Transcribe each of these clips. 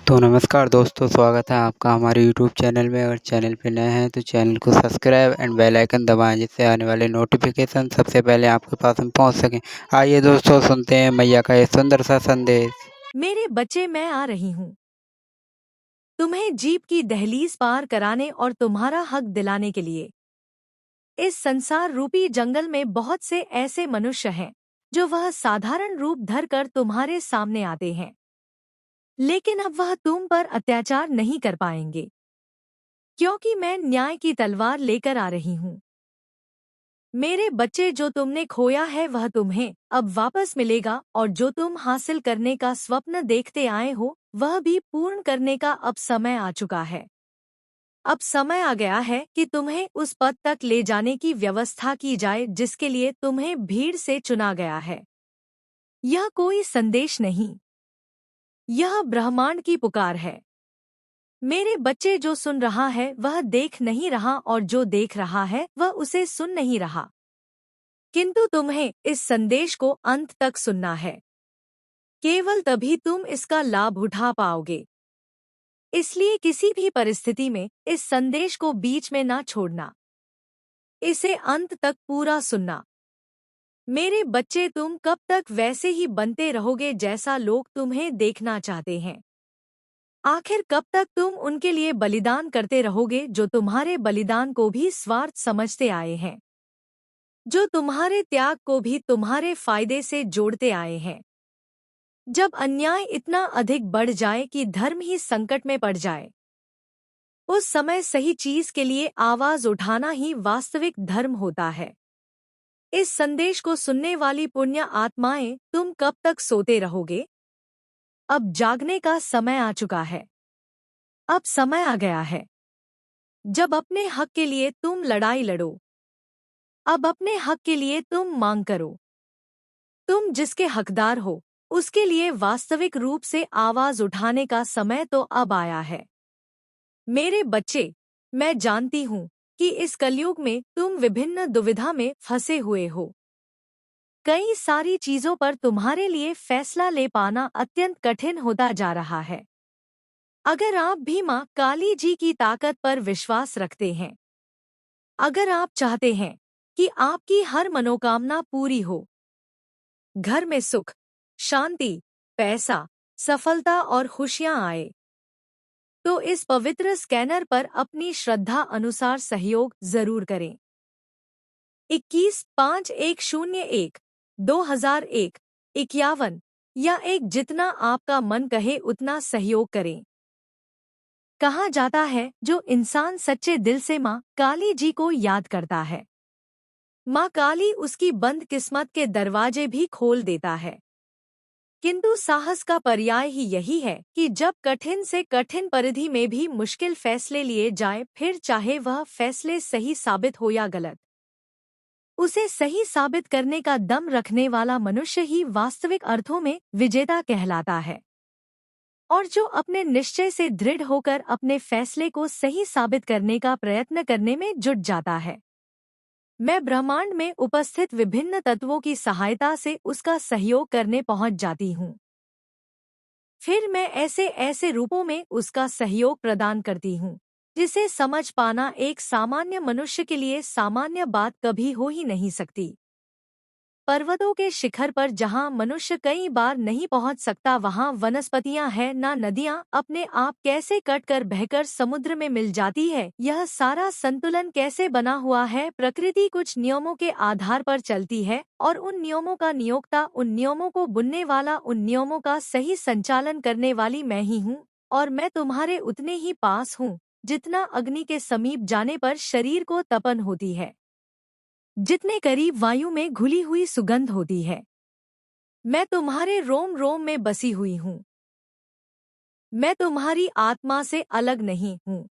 तो नमस्कार दोस्तों, स्वागत है आपका हमारे यूट्यूब चैनल में। अगर चैनल पे नए हैं तो चैनल को सब्सक्राइब एंड बेल आइकन दबाएं, जिससे आने वाले नोटिफिकेशन सबसे पहले आपके पास में पहुंच सकें। आइए दोस्तों, सुनते हैं मैया का ये सुंदर सा संदेश। मेरे बच्चे, मैं आ रही हूँ तुम्हें जीप की दहलीज पार कराने और तुम्हारा हक दिलाने के लिए। इस संसार रूपी जंगल में बहुत से ऐसे मनुष्य हैं जो वह साधारण रूप धरकर तुम्हारे सामने आते हैं, लेकिन अब वह तुम पर अत्याचार नहीं कर पाएंगे, क्योंकि मैं न्याय की तलवार लेकर आ रही हूँ। मेरे बच्चे, जो तुमने खोया है वह तुम्हें अब वापस मिलेगा, और जो तुम हासिल करने का स्वप्न देखते आए हो वह भी पूर्ण करने का अब समय आ चुका है। अब समय आ गया है कि तुम्हें उस पद तक ले जाने की व्यवस्था की जाए जिसके लिए तुम्हें भीड़ से चुना गया है। यह कोई संदेश नहीं, यह ब्रह्मांड की पुकार है। मेरे बच्चे, जो सुन रहा है वह देख नहीं रहा, और जो देख रहा है वह उसे सुन नहीं रहा, किंतु तुम्हें इस संदेश को अंत तक सुनना है। केवल तभी तुम इसका लाभ उठा पाओगे। इसलिए किसी भी परिस्थिति में इस संदेश को बीच में ना छोड़ना, इसे अंत तक पूरा सुनना। मेरे बच्चे, तुम कब तक वैसे ही बनते रहोगे जैसा लोग तुम्हें देखना चाहते हैं? आखिर कब तक तुम उनके लिए बलिदान करते रहोगे जो तुम्हारे बलिदान को भी स्वार्थ समझते आए हैं, जो तुम्हारे त्याग को भी तुम्हारे फायदे से जोड़ते आए हैं? जब अन्याय इतना अधिक बढ़ जाए कि धर्म ही संकट में पड़ जाए, उस समय सही चीज के लिए आवाज उठाना ही वास्तविक धर्म होता है। इस संदेश को सुनने वाली पुण्य आत्माएं, तुम कब तक सोते रहोगे? अब जागने का समय आ चुका है। अब समय आ गया है जब अपने हक के लिए तुम लड़ाई लड़ो। अब अपने हक के लिए तुम मांग करो। तुम जिसके हकदार हो उसके लिए वास्तविक रूप से आवाज उठाने का समय तो अब आया है। मेरे बच्चे, मैं जानती हूँ कि इस कलयुग में तुम विभिन्न दुविधा में फंसे हुए हो। कई सारी चीजों पर तुम्हारे लिए फैसला ले पाना अत्यंत कठिन होता जा रहा है। अगर आप भी माँ काली जी की ताकत पर विश्वास रखते हैं, अगर आप चाहते हैं कि आपकी हर मनोकामना पूरी हो, घर में सुख, शांति, पैसा, सफलता और खुशियां आए, तो इस पवित्र स्कैनर पर अपनी श्रद्धा अनुसार सहयोग जरूर करें। 21 5101 2001 51 या एक, जितना आपका मन कहे उतना सहयोग करें। कहा जाता है, जो इंसान सच्चे दिल से माँ काली जी को याद करता है, माँ काली उसकी बंद किस्मत के दरवाजे भी खोल देता है। किंतु साहस का पर्याय ही यही है कि जब कठिन से कठिन परिधि में भी मुश्किल फैसले लिए जाए, फिर चाहे वह फैसले सही साबित हो या गलत, उसे सही साबित करने का दम रखने वाला मनुष्य ही वास्तविक अर्थों में विजेता कहलाता है। और जो अपने निश्चय से दृढ़ होकर अपने फैसले को सही साबित करने का प्रयत्न करने में जुट जाता है, मैं ब्रह्मांड में उपस्थित विभिन्न तत्वों की सहायता से उसका सहयोग करने पहुंच जाती हूँ। फिर मैं ऐसे ऐसे रूपों में उसका सहयोग प्रदान करती हूँ जिसे समझ पाना एक सामान्य मनुष्य के लिए सामान्य बात कभी हो ही नहीं सकती। पर्वतों के शिखर पर जहाँ मनुष्य कई बार नहीं पहुँच सकता, वहाँ वनस्पतियाँ हैं ना नदियाँ अपने आप कैसे कटकर बहकर समुद्र में मिल जाती है। यह सारा संतुलन कैसे बना हुआ है? प्रकृति कुछ नियमों के आधार पर चलती है, और उन नियमों का नियोक्ता, उन नियमों को बुनने वाला, उन नियमों का सही संचालन करने वाली मैं ही हूँ। और मैं तुम्हारे उतने ही पास हूँ जितना अग्नि के समीप जाने पर शरीर को तपन होती है, जितने करीब वायु में घुली हुई सुगंध होती है। मैं तुम्हारे रोम रोम में बसी हुई हूँ। मैं तुम्हारी आत्मा से अलग नहीं हूँ।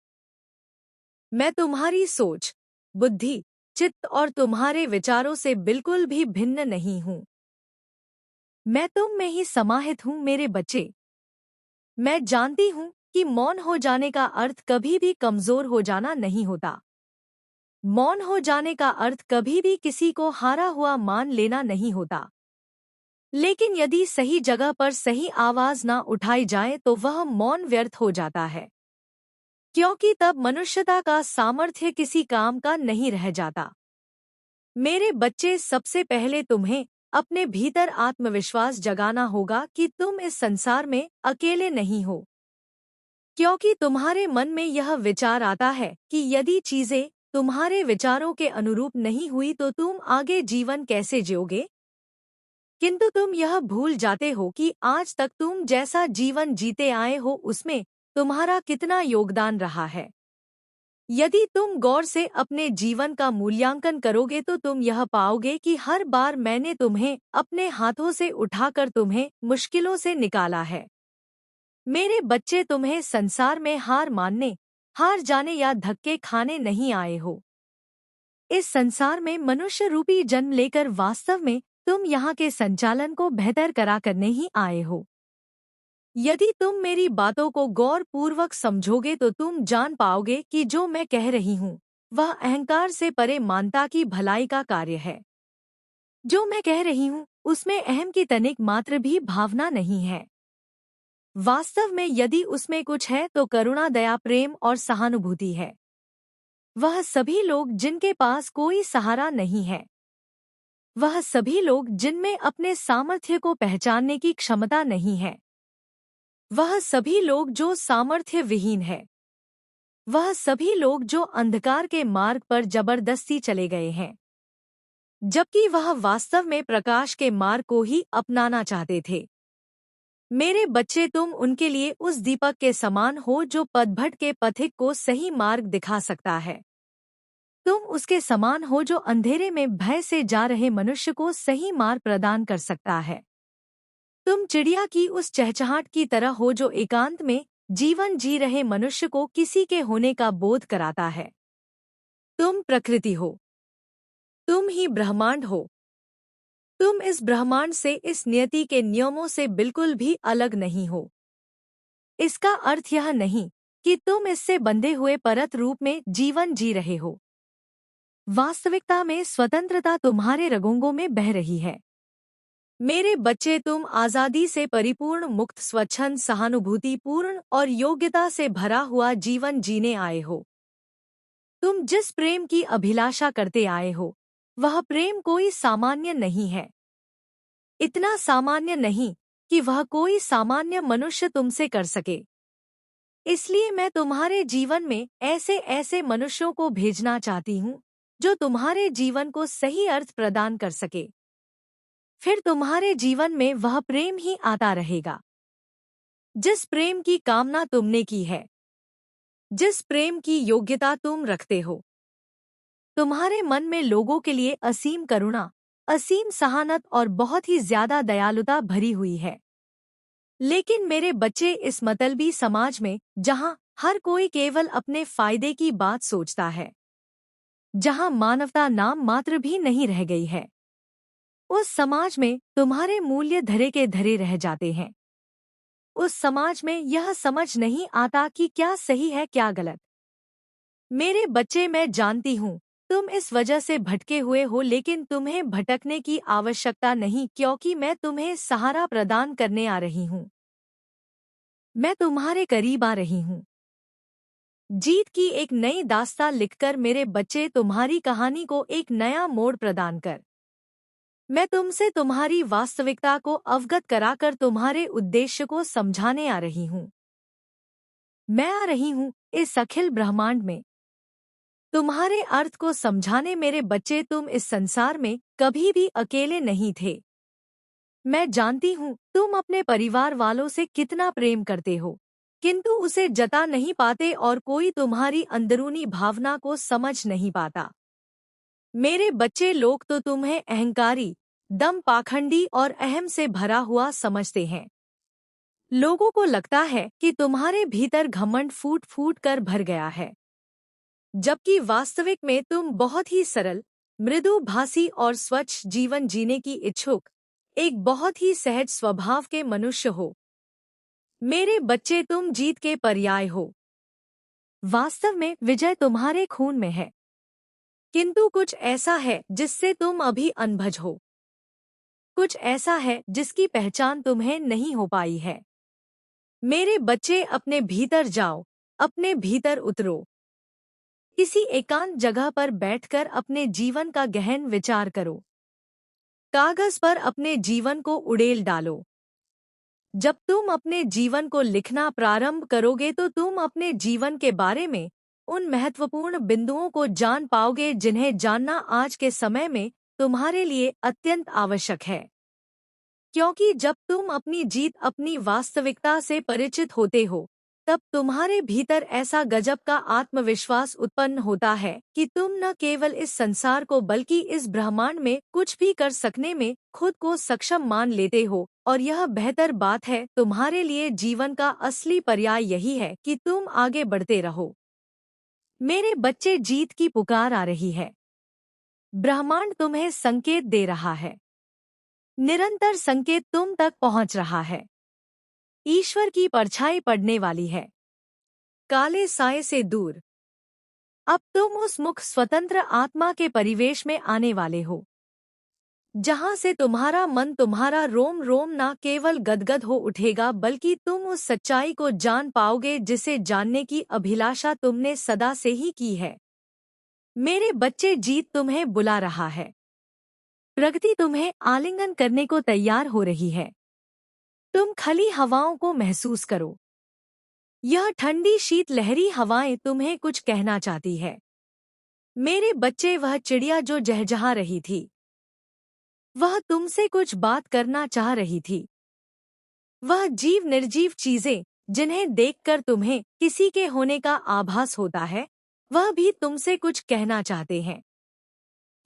मैं तुम्हारी सोच, बुद्धि, चित्त और तुम्हारे विचारों से बिल्कुल भी भिन्न नहीं हूँ। मैं तुम में ही समाहित हूँ मेरे बच्चे। मैं जानती हूँ कि मौन हो जाने का अर्थ कभी भी कमजोर हो जाना नहीं होता। मौन हो जाने का अर्थ कभी भी किसी को हारा हुआ मान लेना नहीं होता। लेकिन यदि सही जगह पर सही आवाज ना उठाई जाए तो वह मौन व्यर्थ हो जाता है, क्योंकि तब मनुष्यता का सामर्थ्य किसी काम का नहीं रह जाता। मेरे बच्चे, सबसे पहले तुम्हें अपने भीतर आत्मविश्वास जगाना होगा कि तुम इस संसार में अकेले नहीं हो। क्योंकि तुम्हारे मन में यह विचार आता है कि यदि चीजें तुम्हारे विचारों के अनुरूप नहीं हुई तो तुम आगे जीवन कैसे जियोगे। किंतु तुम यह भूल जाते हो कि आज तक तुम जैसा जीवन जीते आए हो उसमें तुम्हारा कितना योगदान रहा है। यदि तुम गौर से अपने जीवन का मूल्यांकन करोगे तो तुम यह पाओगे कि हर बार मैंने तुम्हें अपने हाथों से उठाकर तुम्हें मुश्किलों से निकाला है। मेरे बच्चे, तुम्हें संसार में हार मानने, हार जाने या धक्के खाने नहीं आए हो। इस संसार में मनुष्य रूपी जन्म लेकर वास्तव में तुम यहाँ के संचालन को बेहतर करा करने ही आए हो। यदि तुम मेरी बातों को गौर पूर्वक समझोगे तो तुम जान पाओगे कि जो मैं कह रही हूँ वह अहंकार से परे मानता की भलाई का कार्य है। जो मैं कह रही हूँ उसमें अहम की तनिक मात्र भी भावना नहीं है। वास्तव में यदि उसमें कुछ है तो करुणा, दया, प्रेम और सहानुभूति है। वह सभी लोग जिनके पास कोई सहारा नहीं है, वह सभी लोग जिनमें अपने सामर्थ्य को पहचानने की क्षमता नहीं है, वह सभी लोग जो सामर्थ्य विहीन है, वह सभी लोग जो अंधकार के मार्ग पर जबरदस्ती चले गए हैं, जबकि वह वास्तव में प्रकाश के मार्ग को ही अपनाना चाहते थे। मेरे बच्चे, तुम उनके लिए उस दीपक के समान हो जो पथभट के पथिक को सही मार्ग दिखा सकता है। तुम उसके समान हो जो अंधेरे में भय से जा रहे मनुष्य को सही मार्ग प्रदान कर सकता है। तुम चिड़िया की उस चहचहाट की तरह हो जो एकांत में जीवन जी रहे मनुष्य को किसी के होने का बोध कराता है। तुम प्रकृति हो, तुम ही ब्रह्मांड हो। तुम इस ब्रह्मांड से, इस नियति के नियमों से बिल्कुल भी अलग नहीं हो। इसका अर्थ यह नहीं कि तुम इससे बंधे हुए परत रूप में जीवन जी रहे हो। वास्तविकता में स्वतंत्रता तुम्हारे रगोंगों में बह रही है। मेरे बच्चे, तुम आजादी से परिपूर्ण, मुक्त, स्वच्छंद, सहानुभूतिपूर्ण और योग्यता से भरा हुआ जीवन जीने आए हो। तुम जिस प्रेम की अभिलाषा करते आए हो वह प्रेम कोई सामान्य नहीं है। इतना सामान्य नहीं कि वह कोई सामान्य मनुष्य तुमसे कर सके। इसलिए मैं तुम्हारे जीवन में ऐसे ऐसे मनुष्यों को भेजना चाहती हूँ जो तुम्हारे जीवन को सही अर्थ प्रदान कर सके। फिर तुम्हारे जीवन में वह प्रेम ही आता रहेगा जिस प्रेम की कामना तुमने की है, जिस प्रेम की योग्यता तुम रखते हो। तुम्हारे मन में लोगों के लिए असीम करुणा, असीम सहानत और बहुत ही ज्यादा दयालुता भरी हुई है। लेकिन मेरे बच्चे, इस मतलबी समाज में जहां हर कोई केवल अपने फायदे की बात सोचता है, जहां मानवता नाम मात्र भी नहीं रह गई है, उस समाज में तुम्हारे मूल्य धरे के धरे रह जाते हैं। उस समाज में यह समझ नहीं आता कि क्या सही है क्या गलत। मेरे बच्चे, मैं जानती हूँ तुम इस वजह से भटके हुए हो, लेकिन तुम्हें भटकने की आवश्यकता नहीं, क्योंकि मैं तुम्हें सहारा प्रदान करने आ रही हूँ। मैं तुम्हारे करीब आ रही हूँ। जीत की एक नई दास्तां लिखकर मेरे बच्चे, तुम्हारी कहानी को एक नया मोड़ प्रदान कर मैं तुमसे तुम्हारी वास्तविकता को अवगत कराकर तुम्हारे उद्देश्य को समझाने आ रही हूँ। मैं आ रही हूँ इस अखिल ब्रह्मांड में तुम्हारे अर्थ को समझाने। मेरे बच्चे, तुम इस संसार में कभी भी अकेले नहीं थे। मैं जानती हूँ तुम अपने परिवार वालों से कितना प्रेम करते हो, किंतु उसे जता नहीं पाते और कोई तुम्हारी अंदरूनी भावना को समझ नहीं पाता। मेरे बच्चे, लोग तो तुम्हें अहंकारी, दम, पाखंडी और अहम से भरा हुआ समझते हैं। लोगों को लगता है कि तुम्हारे भीतर घमंड फूट फूट कर भर गया है, जबकि वास्तविक में तुम बहुत ही सरल, मृदु भाषी और स्वच्छ जीवन जीने की इच्छुक एक बहुत ही सहज स्वभाव के मनुष्य हो। मेरे बच्चे, तुम जीत के पर्याय हो। वास्तव में विजय तुम्हारे खून में है, किंतु कुछ ऐसा है जिससे तुम अभी अनभज हो। कुछ ऐसा है जिसकी पहचान तुम्हें नहीं हो पाई है। मेरे बच्चे, अपने भीतर जाओ, अपने भीतर उतरो। किसी एकांत जगह पर बैठकर अपने जीवन का गहन विचार करो। कागज पर अपने जीवन को उड़ेल डालो। जब तुम अपने जीवन को लिखना प्रारंभ करोगे तो तुम अपने जीवन के बारे में उन महत्वपूर्ण बिंदुओं को जान पाओगे जिन्हें जानना आज के समय में तुम्हारे लिए अत्यंत आवश्यक है। क्योंकि जब तुम अपनी जीत, अपनी वास्तविकता से परिचित होते हो, तब तुम्हारे भीतर ऐसा गजब का आत्मविश्वास उत्पन्न होता है कि तुम न केवल इस संसार को बल्कि इस ब्रह्मांड में कुछ भी कर सकने में खुद को सक्षम मान लेते हो। और यह बेहतर बात है, तुम्हारे लिए जीवन का असली पर्याय यही है कि तुम आगे बढ़ते रहो। मेरे बच्चे, जीत की पुकार आ रही है। ब्रह्मांड तुम्हें संकेत दे रहा है। निरंतर संकेत तुम तक पहुंच रहा है। ईश्वर की परछाई पड़ने वाली है, काले साए से दूर। अब तुम उस मुक्त स्वतंत्र आत्मा के परिवेश में आने वाले हो, जहां से तुम्हारा मन, तुम्हारा रोम रोम ना केवल गदगद हो उठेगा, बल्कि तुम उस सच्चाई को जान पाओगे जिसे जानने की अभिलाषा तुमने सदा से ही की है। मेरे बच्चे, जीत तुम्हें बुला रहा है। प्रगति तुम्हें आलिंगन करने को तैयार हो रही है। तुम खली हवाओं को महसूस करो। यह ठंडी शीत लहरी हवाएं तुम्हें कुछ कहना चाहती है। मेरे बच्चे, वह चिड़िया जो चहचहा रही थी, वह तुमसे कुछ बात करना चाह रही थी। वह जीव निर्जीव चीजें जिन्हें देखकर तुम्हें किसी के होने का आभास होता है, वह भी तुमसे कुछ कहना चाहते हैं।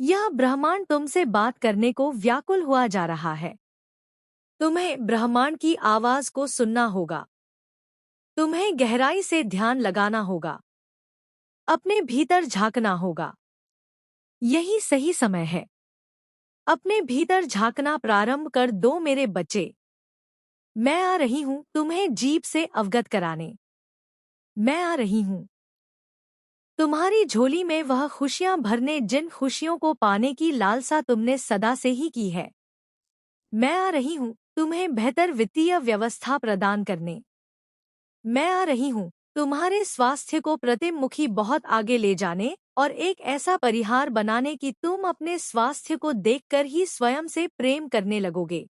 यह ब्रह्मांड तुमसे बात करने को व्याकुल हुआ जा रहा है। तुम्हें ब्रह्मांड की आवाज को सुनना होगा। तुम्हें गहराई से ध्यान लगाना होगा। अपने भीतर झांकना होगा। यही सही समय है। अपने भीतर झांकना प्रारंभ कर दो मेरे बच्चे। मैं आ रही हूं तुम्हें जीव से अवगत कराने। मैं आ रही हूं तुम्हारी झोली में वह खुशियां भरने जिन खुशियों को पाने की लालसा तुमने सदा से ही की है। मैं आ रही हूं तुम्हें बेहतर वित्तीय व्यवस्था प्रदान करने। मैं आ रही हूँ तुम्हारे स्वास्थ्य को प्रतिमुखी बहुत आगे ले जाने और एक ऐसा परिहार बनाने कि तुम अपने स्वास्थ्य को देखकर ही स्वयं से प्रेम करने लगोगे।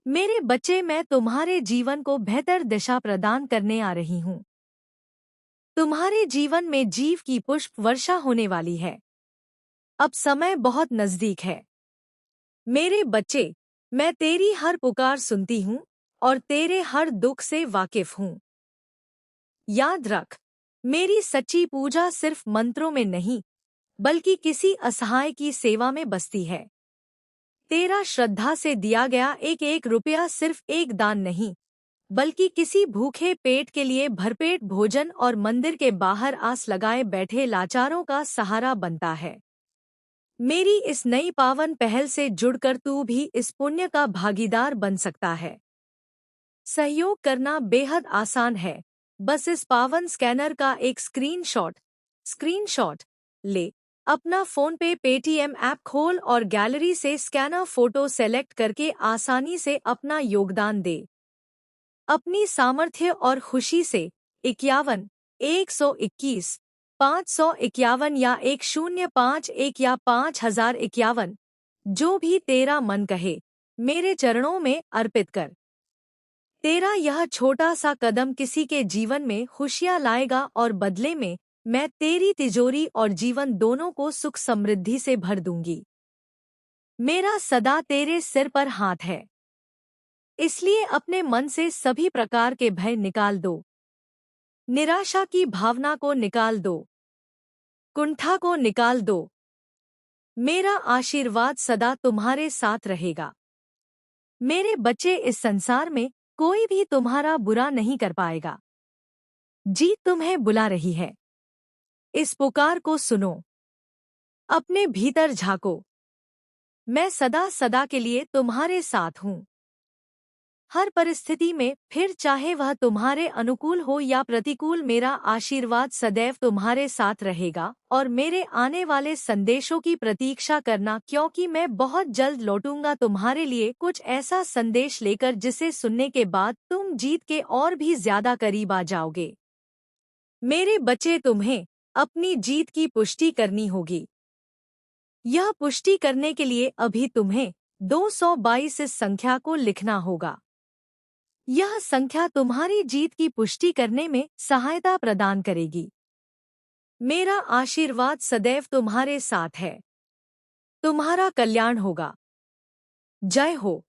मेरे बच्चे, मैं तुम्हारे जीवन को बेहतर दिशा प्रदान करने आ रही हूँ। तुम्हारे जीवन में जीव की पुष्प वर्षा होने वाली है। अब समय बहुत नजदीक है। मेरे बच्चे, मैं तेरी हर पुकार सुनती हूँ और तेरे हर दुख से वाकिफ हूँ। याद रख, मेरी सच्ची पूजा सिर्फ मंत्रों में नहीं, बल्कि किसी असहाय की सेवा में बसती है। तेरा श्रद्धा से दिया गया एक एक रुपया सिर्फ एक दान नहीं, बल्कि किसी भूखे पेट के लिए भरपेट भोजन और मंदिर के बाहर आस लगाए बैठे लाचारों का सहारा बनता है। मेरी इस नई पावन पहल से जुड़कर तू भी इस पुण्य का भागीदार बन सकता है। सहयोग करना बेहद आसान है। बस इस पावन स्कैनर का एक स्क्रीनशॉट ले। अपना फोन पे, पेटीएम ऐप खोल और गैलरी से स्कैनर फोटो सेलेक्ट करके आसानी से अपना योगदान दे। अपनी सामर्थ्य और खुशी से 51, 121, 551 या 1051 या 5051, जो भी तेरा मन कहे, मेरे चरणों में अर्पित कर। तेरा यह छोटा सा कदम किसी के जीवन में खुशियां लाएगा और बदले में मैं तेरी तिजोरी और जीवन दोनों को सुख समृद्धि से भर दूंगी। मेरा सदा तेरे सिर पर हाथ है, इसलिए अपने मन से सभी प्रकार के भय निकाल दो। निराशा की भावना को निकाल दो। कुंठा को निकाल दो। मेरा आशीर्वाद सदा तुम्हारे साथ रहेगा। मेरे बच्चे, इस संसार में कोई भी तुम्हारा बुरा नहीं कर पाएगा। जीत तुम्हें बुला रही है। इस पुकार को सुनो। अपने भीतर झांको। मैं सदा सदा के लिए तुम्हारे साथ हूँ। हर परिस्थिति में, फिर चाहे वह तुम्हारे अनुकूल हो या प्रतिकूल, मेरा आशीर्वाद सदैव तुम्हारे साथ रहेगा। और मेरे आने वाले संदेशों की प्रतीक्षा करना, क्योंकि मैं बहुत जल्द लौटूंगा तुम्हारे लिए कुछ ऐसा संदेश लेकर जिसे सुनने के बाद तुम जीत के और भी ज्यादा करीब आ जाओगे। मेरे बच्चे, तुम्हें अपनी जीत की पुष्टि करनी होगी। यह पुष्टि करने के लिए अभी तुम्हें 222 इस संख्या को लिखना होगा। यह संख्या तुम्हारी जीत की पुष्टि करने में सहायता प्रदान करेगी। मेरा आशीर्वाद सदैव तुम्हारे साथ है। तुम्हारा कल्याण होगा। जय हो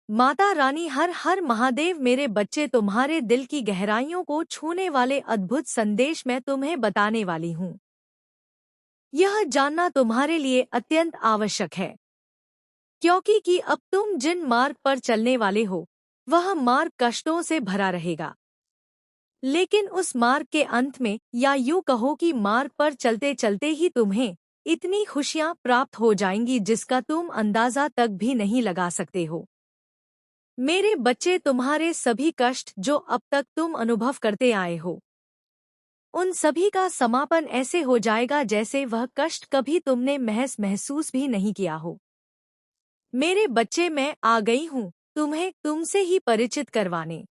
माता रानी। हर हर महादेव। मेरे बच्चे, तुम्हारे दिल की गहराइयों को छूने वाले अद्भुत संदेश मैं तुम्हें बताने वाली हूँ। यह जानना तुम्हारे लिए अत्यंत आवश्यक है, क्योंकि कि अब तुम जिन मार्ग पर चलने वाले हो वह मार्ग कष्टों से भरा रहेगा। लेकिन उस मार्ग के अंत में, या यूं कहो कि मार्ग पर चलते चलते ही तुम्हें इतनी खुशियां प्राप्त हो जाएंगी जिसका तुम अंदाजा तक भी नहीं लगा सकते हो। मेरे बच्चे, तुम्हारे सभी कष्ट जो अब तक तुम अनुभव करते आए हो, उन सभी का समापन ऐसे हो जाएगा जैसे वह कष्ट कभी तुमने महसूस भी नहीं किया हो। मेरे बच्चे, मैं आ गई हूँ तुम्हें तुमसे ही परिचित करवाने।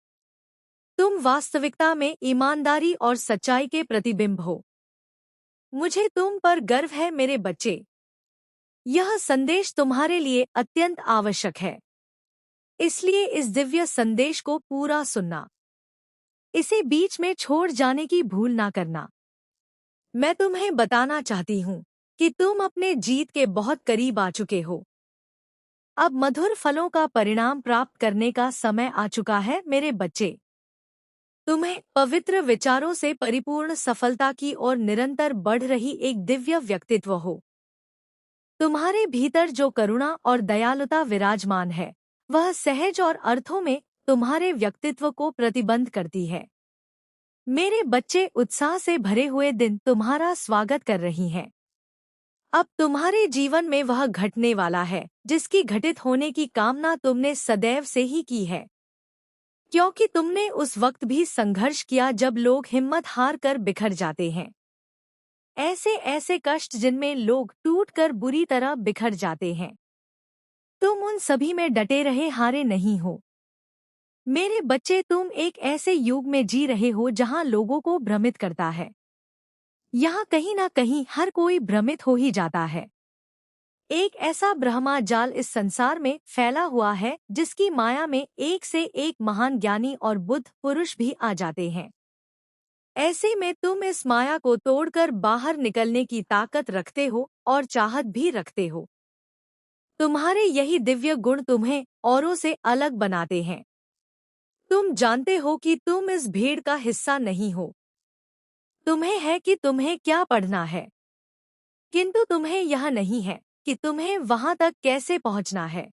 तुम वास्तविकता में ईमानदारी और सच्चाई के प्रतिबिंब हो। मुझे तुम पर गर्व है मेरे बच्चे। यह संदेश तुम्हारे लिए अत्यंत आवश्यक है, इसलिए इस दिव्य संदेश को पूरा सुनना। इसे बीच में छोड़ जाने की भूल ना करना। मैं तुम्हें बताना चाहती हूँ कि तुम अपने जीत के बहुत करीब आ चुके हो। अब मधुर फलों का परिणाम प्राप्त करने का समय आ चुका है मेरे बच्चे। तुम्हें पवित्र विचारों से परिपूर्ण सफलता की ओर निरंतर बढ़ रही एक दिव्य व्यक्तित्व हो। तुम्हारे भीतर जो करुणा और दयालुता विराजमान है, वह सहज और अर्थों में तुम्हारे व्यक्तित्व को प्रतिबंध करती है। मेरे बच्चे, उत्साह से भरे हुए दिन तुम्हारा स्वागत कर रही हैं। अब तुम्हारे जीवन में वह घटने वाला है जिसकी घटित होने की कामना तुमने सदैव से ही की है, क्योंकि तुमने उस वक्त भी संघर्ष किया जब लोग हिम्मत हार कर बिखर जाते हैं। ऐसे ऐसे कष्ट जिनमें लोग टूटकर बुरी तरह बिखर जाते हैं। तुम उन सभी में डटे रहे, हारे नहीं हो। मेरे बच्चे, तुम एक ऐसे युग में जी रहे हो जहां लोगों को भ्रमित करता है। यहाँ कहीं ना कहीं हर कोई भ्रमित हो ही जाता है। एक ऐसा ब्रह्मा जाल इस संसार में फैला हुआ है जिसकी माया में एक से एक महान ज्ञानी और बुद्ध पुरुष भी आ जाते हैं। ऐसे में तुम इस माया को तोड़कर बाहर निकलने की ताकत रखते हो और चाहत भी रखते हो। तुम्हारे यही दिव्य गुण तुम्हें औरों से अलग बनाते हैं। तुम जानते हो कि तुम इस भीड़ का हिस्सा नहीं हो। तुम्हें है कि तुम्हें क्या पढ़ना है, किंतु तुम्हें यह नहीं है कि तुम्हें वहां तक कैसे पहुंचना है।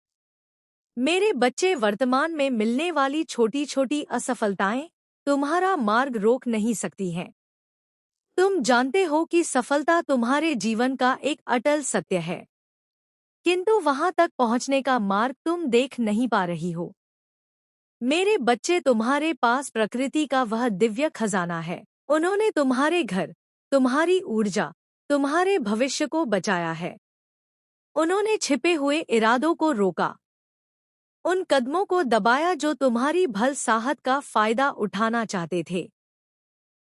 मेरे बच्चे, वर्तमान में मिलने वाली छोटी छोटी असफलताएं तुम्हारा मार्ग रोक नहीं सकती हैं। तुम जानते हो कि सफलता तुम्हारे जीवन का एक अटल सत्य है, किंतु वहां तक पहुंचने का मार्ग तुम देख नहीं पा रही हो। मेरे बच्चे, तुम्हारे पास प्रकृति का वह दिव्य खजाना है। उन्होंने तुम्हारे घर, तुम्हारी ऊर्जा, तुम्हारे भविष्य को बचाया है। उन्होंने छिपे हुए इरादों को रोका, उन कदमों को दबाया जो तुम्हारी भल साहत का फायदा उठाना चाहते थे।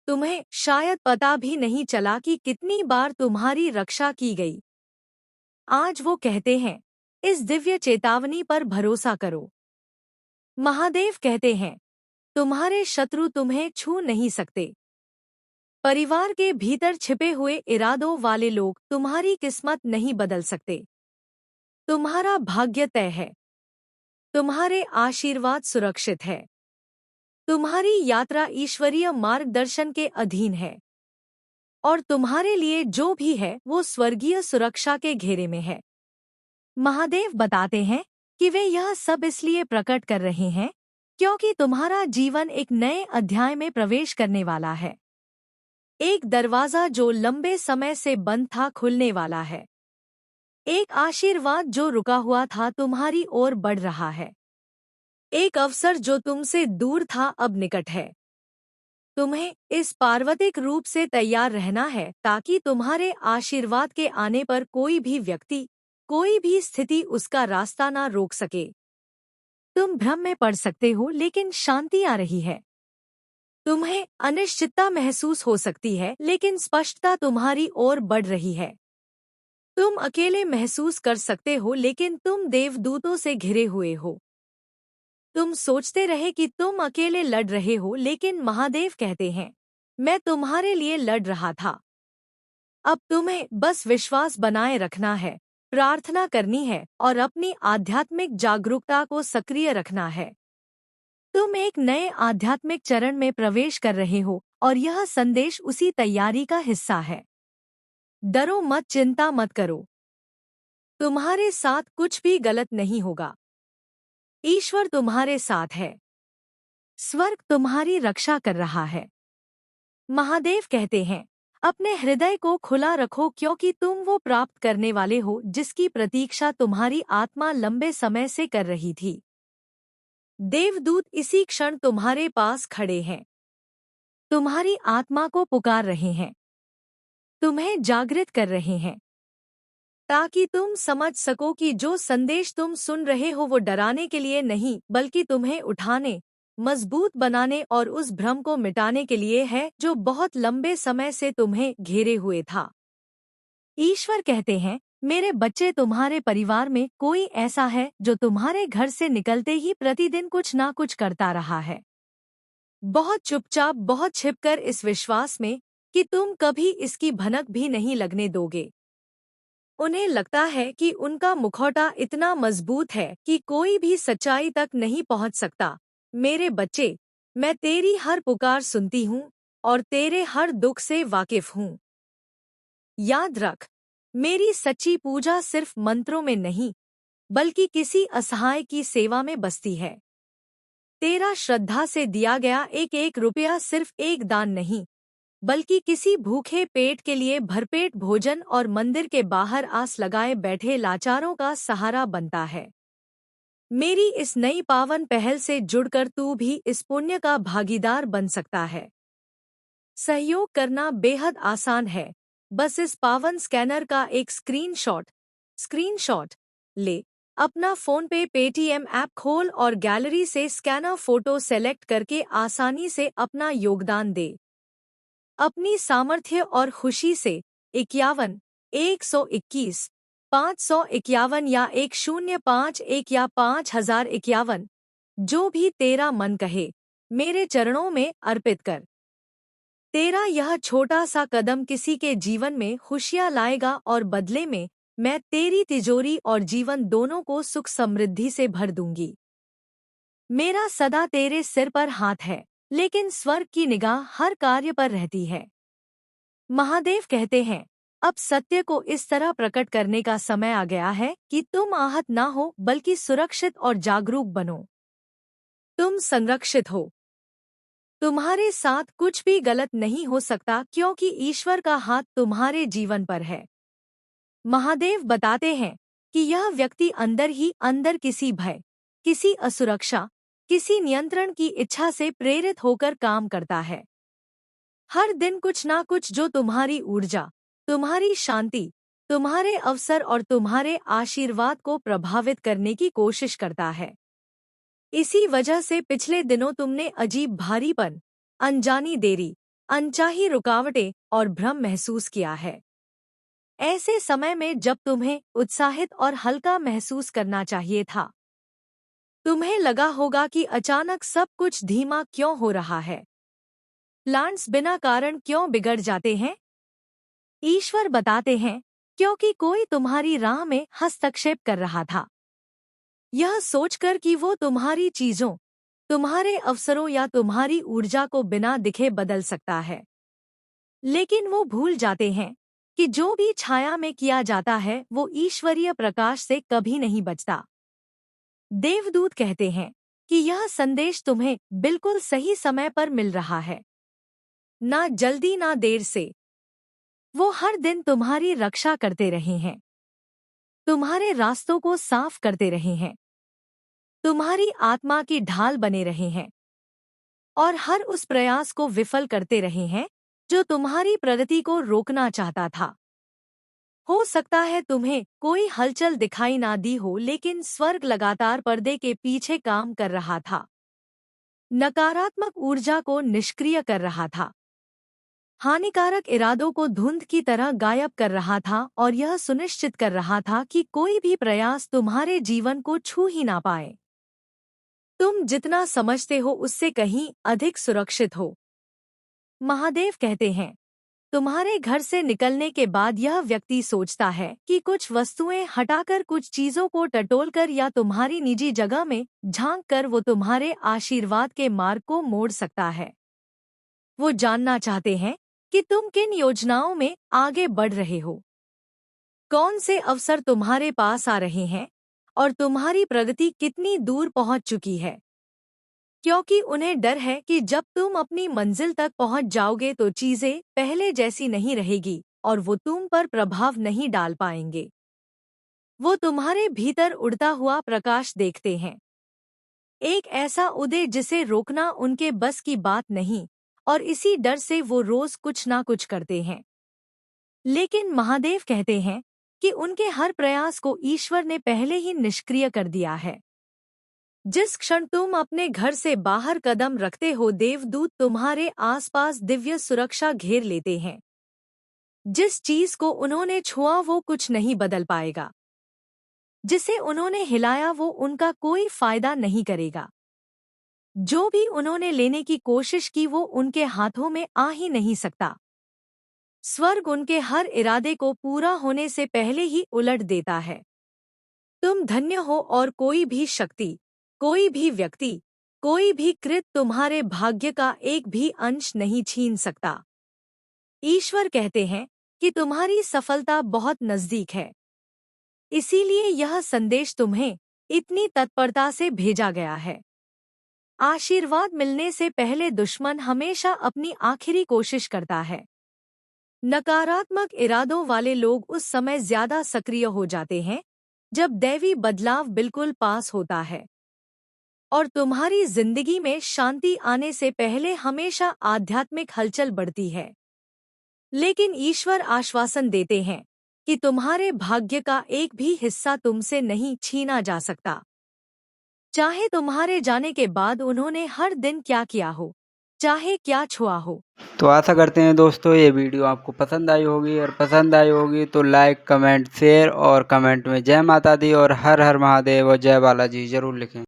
तुम्हें शायद पता भी नहीं चला कि कितनी बार तुम्हारी रक्षा की गई। आज वो कहते हैं, इस दिव्य चेतावनी पर भरोसा करो। महादेव कहते हैं, तुम्हारे शत्रु तुम्हें छू नहीं सकते। परिवार के भीतर छिपे हुए इरादों वाले लोग तुम्हारी किस्मत नहीं बदल सकते। तुम्हारा भाग्य तय है। तुम्हारे आशीर्वाद सुरक्षित है। तुम्हारी यात्रा ईश्वरीय मार्गदर्शन के अधीन है, और तुम्हारे लिए जो भी है वो स्वर्गीय सुरक्षा के घेरे में है। महादेव बताते हैं कि वे यह सब इसलिए प्रकट कर रहे हैं क्योंकि तुम्हारा जीवन एक नए अध्याय में प्रवेश करने वाला है। एक दरवाजा जो लंबे समय से बंद था खुलने वाला है। एक आशीर्वाद जो रुका हुआ था तुम्हारी ओर बढ़ रहा है। एक अवसर जो तुमसे दूर था अब निकट है। तुम्हें इस पार्वतिक रूप से तैयार रहना है ताकि तुम्हारे आशीर्वाद के आने पर कोई भी व्यक्ति, कोई भी स्थिति उसका रास्ता ना रोक सके। तुम भ्रम में पड़ सकते हो लेकिन शांति आ रही है। तुम्हें अनिश्चितता महसूस हो सकती है लेकिन स्पष्टता तुम्हारी ओर बढ़ रही है। तुम अकेले महसूस कर सकते हो लेकिन तुम देवदूतों से घिरे हुए हो। तुम सोचते रहे कि तुम अकेले लड़ रहे हो लेकिन महादेव कहते हैं, मैं तुम्हारे लिए लड़ रहा था। अब तुम्हें बस विश्वास बनाए रखना है, प्रार्थना करनी है और अपनी आध्यात्मिक जागरूकता को सक्रिय रखना है। तुम एक नए आध्यात्मिक चरण में प्रवेश कर रहे हो और यह संदेश उसी तैयारी का हिस्सा है। डरो मत, चिंता मत करो। तुम्हारे साथ कुछ भी गलत नहीं होगा। ईश्वर तुम्हारे साथ है। स्वर्ग तुम्हारी रक्षा कर रहा है। महादेव कहते हैं, अपने हृदय को खुला रखो क्योंकि तुम वो प्राप्त करने वाले हो जिसकी प्रतीक्षा तुम्हारी आत्मा लंबे समय से कर रही थी। देवदूत इसी क्षण तुम्हारे पास खड़े हैं। तुम्हारी आत्मा को पुकार रहे हैं। तुम्हें जागृत कर रहे हैं ताकि तुम समझ सको कि जो संदेश तुम सुन रहे हो वो डराने के लिए नहीं बल्कि तुम्हें उठाने, मजबूत बनाने और उस भ्रम को मिटाने के लिए है जो बहुत लंबे समय से तुम्हें घेरे हुए था। ईश्वर कहते हैं, मेरे बच्चे, तुम्हारे परिवार में कोई ऐसा है जो तुम्हारे घर से निकलते ही प्रतिदिन कुछ ना कुछ करता रहा है। बहुत चुपचाप, बहुत छिपकर, इस विश्वास में कि तुम कभी इसकी भनक भी नहीं लगने दोगे। उन्हें लगता है कि उनका मुखौटा इतना मजबूत है कि कोई भी सच्चाई तक नहीं पहुंच सकता। मेरे बच्चे, मैं तेरी हर पुकार सुनती हूँ और तेरे हर दुख से वाकिफ हूँ। याद रख, मेरी सच्ची पूजा सिर्फ मंत्रों में नहीं बल्कि किसी असहाय की सेवा में बसती है। तेरा श्रद्धा से दिया गया एक एक रुपया सिर्फ एक दान नहीं बल्कि किसी भूखे पेट के लिए भरपेट भोजन और मंदिर के बाहर आस लगाए बैठे लाचारों का सहारा बनता है। मेरी इस नई पावन पहल से जुड़कर तू भी इस पुण्य का भागीदार बन सकता है। सहयोग करना बेहद आसान है। बस इस पावन स्कैनर का एक स्क्रीनशॉट ले, अपना फोन पे पेटीएम ऐप खोल और गैलरी से स्कैनर फोटो सेलेक्ट करके आसानी से अपना योगदान दे। अपनी सामर्थ्य और खुशी से 51, 121, 551 या 1051 या 5051, जो भी तेरा मन कहे, मेरे चरणों में अर्पित कर। तेरा यह छोटा सा कदम किसी के जीवन में खुशियाँ लाएगा और बदले में मैं तेरी तिजोरी और जीवन दोनों को सुख समृद्धि से भर दूंगी। मेरा सदा तेरे सिर पर हाथ है, लेकिन स्वर्ग की निगाह हर कार्य पर रहती है। महादेव कहते हैं, अब सत्य को इस तरह प्रकट करने का समय आ गया है कि तुम आहत ना हो बल्कि सुरक्षित और जागरूक बनो। तुम संरक्षित हो। तुम्हारे साथ कुछ भी गलत नहीं हो सकता क्योंकि ईश्वर का हाथ तुम्हारे जीवन पर है। महादेव बताते हैं कि यह व्यक्ति अंदर ही अंदर किसी भय, किसी असुरक्षा, किसी नियंत्रण की इच्छा से प्रेरित होकर काम करता है। हर दिन कुछ ना कुछ जो तुम्हारी ऊर्जा, तुम्हारी शांति, तुम्हारे अवसर और तुम्हारे आशीर्वाद को प्रभावित करने की कोशिश करता है। इसी वजह से पिछले दिनों तुमने अजीब भारीपन, अनजानी देरी, अनचाही रुकावटें और भ्रम महसूस किया है। ऐसे समय में जब तुम्हें उत्साहित और हल्का महसूस करना चाहिए था, तुम्हें लगा होगा कि अचानक सब कुछ धीमा क्यों हो रहा है। प्लान्स बिना कारण क्यों बिगड़ जाते हैं? ईश्वर बताते हैं, क्योंकि कोई तुम्हारी राह में हस्तक्षेप कर रहा था। यह सोचकर कि वो तुम्हारी चीजों, तुम्हारे अवसरों या तुम्हारी ऊर्जा को बिना दिखे बदल सकता है। लेकिन वो भूल जाते हैं कि जो भी छाया में किया जाता है वो ईश्वरीय प्रकाश से कभी नहीं बचता। देवदूत कहते हैं कि यह संदेश तुम्हें बिल्कुल सही समय पर मिल रहा है। ना जल्दी ना देर से। वो हर दिन तुम्हारी रक्षा करते रहे हैं, तुम्हारे रास्तों को साफ करते रहे हैं, तुम्हारी आत्मा की ढाल बने रहे हैं और हर उस प्रयास को विफल करते रहे हैं जो तुम्हारी प्रगति को रोकना चाहता था। हो सकता है तुम्हें कोई हलचल दिखाई ना दी हो, लेकिन स्वर्ग लगातार पर्दे के पीछे काम कर रहा था, नकारात्मक ऊर्जा को निष्क्रिय कर रहा था, हानिकारक इरादों को धुंध की तरह गायब कर रहा था और यह सुनिश्चित कर रहा था कि कोई भी प्रयास तुम्हारे जीवन को छू ही ना पाए। तुम जितना समझते हो उससे कहीं अधिक सुरक्षित हो। महादेव कहते हैं, तुम्हारे घर से निकलने के बाद यह व्यक्ति सोचता है कि कुछ वस्तुएं हटाकर, कुछ चीजों को टटोलकर या तुम्हारी निजी जगह में झांक कर वो तुम्हारे आशीर्वाद के मार्ग को मोड़ सकता है। वो जानना चाहते हैं कि तुम किन योजनाओं में आगे बढ़ रहे हो, कौन से अवसर तुम्हारे पास आ रहे हैं और तुम्हारी प्रगति कितनी दूर पहुंच चुकी है, क्योंकि उन्हें डर है कि जब तुम अपनी मंजिल तक पहुंच जाओगे तो चीजें पहले जैसी नहीं रहेगी और वो तुम पर प्रभाव नहीं डाल पाएंगे। वो तुम्हारे भीतर उड़ता हुआ प्रकाश देखते हैं, एक ऐसा उदय जिसे रोकना उनके बस की बात नहीं, और इसी डर से वो रोज कुछ ना कुछ करते हैं। लेकिन महादेव कहते हैं कि उनके हर प्रयास को ईश्वर ने पहले ही निष्क्रिय कर दिया है। जिस क्षण तुम अपने घर से बाहर कदम रखते हो, देवदूत तुम्हारे आसपास दिव्य सुरक्षा घेर लेते हैं। जिस चीज को उन्होंने छुआ वो कुछ नहीं बदल पाएगा, जिसे उन्होंने हिलाया वो उनका कोई फायदा नहीं करेगा, जो भी उन्होंने लेने की कोशिश की वो उनके हाथों में आ ही नहीं सकता। स्वर्ग उनके हर इरादे को पूरा होने से पहले ही उलट देता है। तुम धन्य हो और कोई भी शक्ति, कोई भी व्यक्ति, कोई भी कृत तुम्हारे भाग्य का एक भी अंश नहीं छीन सकता। ईश्वर कहते हैं कि तुम्हारी सफलता बहुत नजदीक है, इसीलिए यह संदेश तुम्हें इतनी तत्परता से भेजा गया है। आशीर्वाद मिलने से पहले दुश्मन हमेशा अपनी आखिरी कोशिश करता है। नकारात्मक इरादों वाले लोग उस समय ज्यादा सक्रिय हो जाते हैं जब दैवी बदलाव बिल्कुल पास होता है, और तुम्हारी जिंदगी में शांति आने से पहले हमेशा आध्यात्मिक हलचल बढ़ती है। लेकिन ईश्वर आश्वासन देते हैं कि तुम्हारे भाग्य का एक भी हिस्सा तुमसे नहीं छीना जा सकता, चाहे तुम्हारे जाने के बाद उन्होंने हर दिन क्या किया हो, चाहे क्या छुआ हो। तो आशा करते हैं दोस्तों ये वीडियो आपको पसंद आई होगी, और पसंद आई होगी तो लाइक, कमेंट, शेयर और कमेंट में जय माता दी और हर हर महादेव और जय बालाजी ज़रूर लिखें।